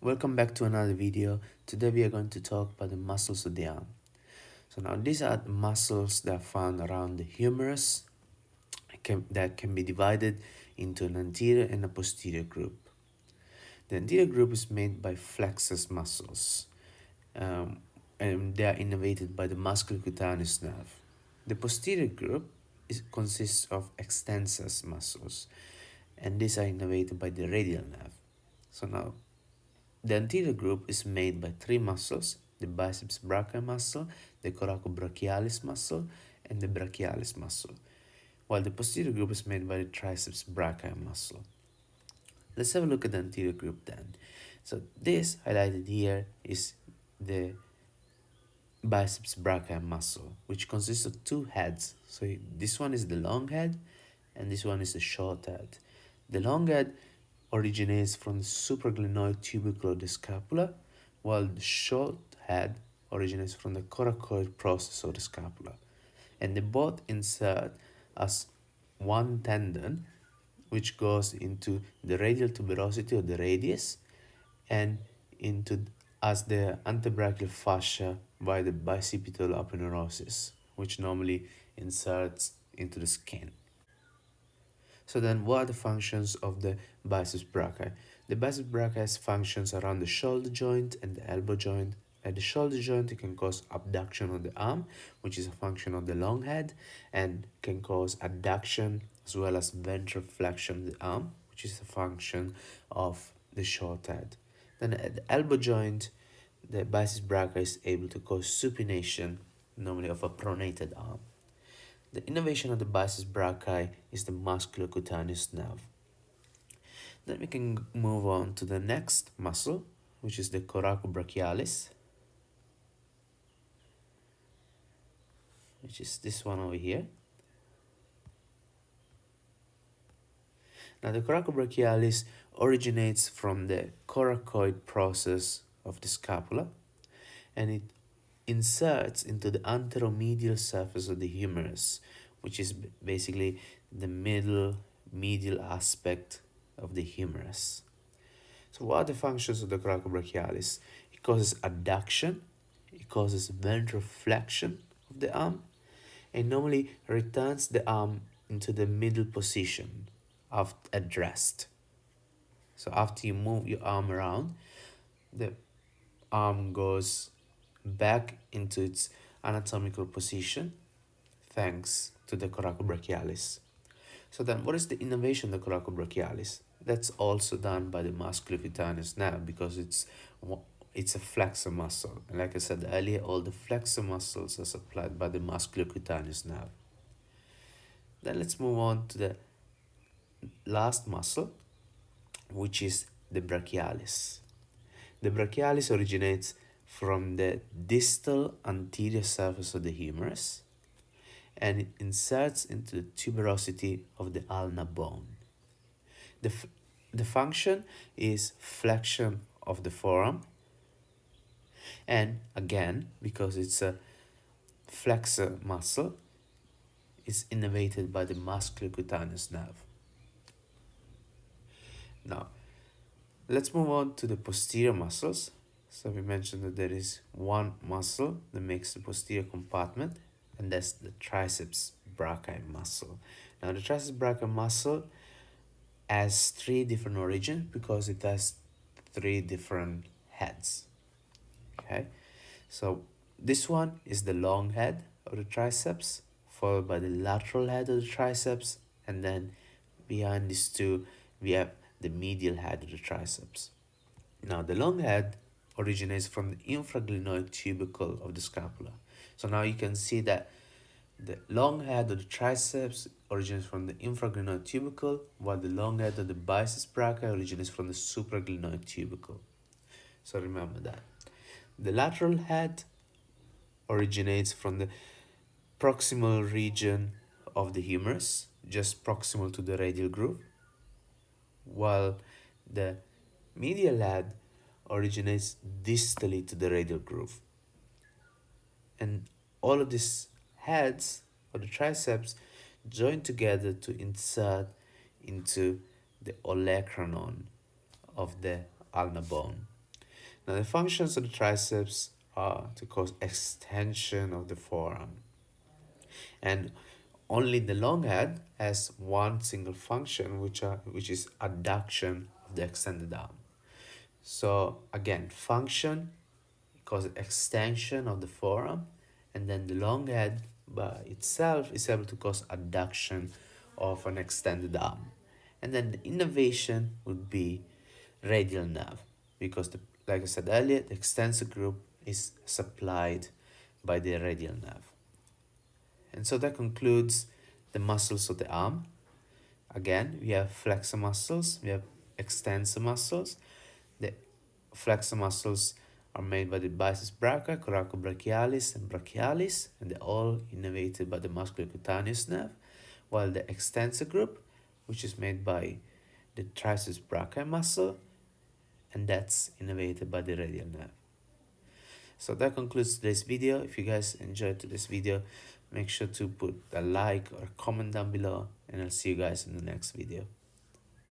Welcome back to another video. Today we are going to talk about the muscles of the arm. So now these are the muscles that are found around the humerus that can be divided into an anterior and a posterior group. The anterior group is made by flexus muscles and they are innervated by the musculocutaneous nerve. The posterior group consists of extensor muscles and these are innervated by the radial nerve. So now the anterior group is made by three muscles: the biceps brachii muscle, the coracobrachialis muscle, and the brachialis muscle, while the posterior group is made by the triceps brachii muscle. Let's have a look at the anterior group then. So this highlighted here is the biceps brachii muscle, which consists of two heads. So this one is the long head and this one is the short head. The long head originates from the supraglenoid tubercle of the scapula, while the short head originates from the coracoid process of the scapula. And they both insert as one tendon, which goes into the radial tuberosity of the radius and into as the antebrachial fascia by the bicipital aponeurosis, which normally inserts into the skin. So then what are the functions of the biceps brachii? The biceps brachii has functions around the shoulder joint and the elbow joint. At the shoulder joint, it can cause abduction of the arm, which is a function of the long head, and can cause adduction as well as ventral flexion of the arm, which is a function of the short head. Then at the elbow joint, the biceps brachii is able to cause supination, normally of a pronated arm. The innervation of the biceps brachii is the musculocutaneous nerve. Then we can move on to the next muscle, which is the Coracobrachialis, which is this one over here. Now the Coracobrachialis originates from the coracoid process of the scapula, and it inserts into the anteromedial surface of the humerus, which is basically the medial aspect of the humerus. So what are the functions of the Cracobrachialis? It causes adduction, it causes ventral flexion of the arm, and normally returns the arm into the middle position at rest. So after you move your arm around, the arm goes back into its anatomical position thanks to the Coracobrachialis. So then what is the innervation of the Coracobrachialis? That's also done by the musculocutaneous nerve because it's a flexor muscle. And like I said earlier, all the flexor muscles are supplied by the musculocutaneous nerve. Then let's move on to the last muscle, which is the brachialis. The brachialis originates from the distal anterior surface of the humerus and it inserts into the tuberosity of the ulnar bone. The function is flexion of the forearm, and again, because it's a flexor muscle, is innervated by the musculocutaneous nerve. Now, let's move on to the posterior muscles. So we mentioned that there is one muscle that makes the posterior compartment, and that's the triceps brachii muscle. Now, the triceps brachii muscle has three different origins because it has three different heads. Okay, so this one is the long head of the triceps, followed by the lateral head of the triceps, and then behind these two, we have the medial head of the triceps. Now, the long head originates from the infraglenoid tubercle of the scapula. So now you can see that the long head of the triceps originates from the infraglenoid tubercle, while the long head of the biceps brachii originates from the supraglenoid tubercle. So remember that. The lateral head originates from the proximal region of the humerus, just proximal to the radial groove, while the medial head originates distally to the radial groove. And all of these heads of the triceps join together to insert into the olecranon of the ulnar bone. Now the functions of the triceps are to cause extension of the forearm, and only the long head has one single function, which is adduction of the extended arm. So again, function causes extension of the forearm, and then the long head by itself is able to cause adduction of an extended arm. And then the innervation would be radial nerve, because like I said earlier, the extensor group is supplied by the radial nerve. And so that concludes the muscles of the arm. Again, we have flexor muscles, we have extensor muscles. The flexor muscles are made by the biceps brachii, Coracobrachialis, and Brachialis, and they're all innervated by the musculocutaneous nerve, while the extensor group, which is made by the triceps brachii muscle, and that's innervated by the radial nerve. So that concludes today's video. If you guys enjoyed today's video, make sure to put a like or comment down below, and I'll see you guys in the next video.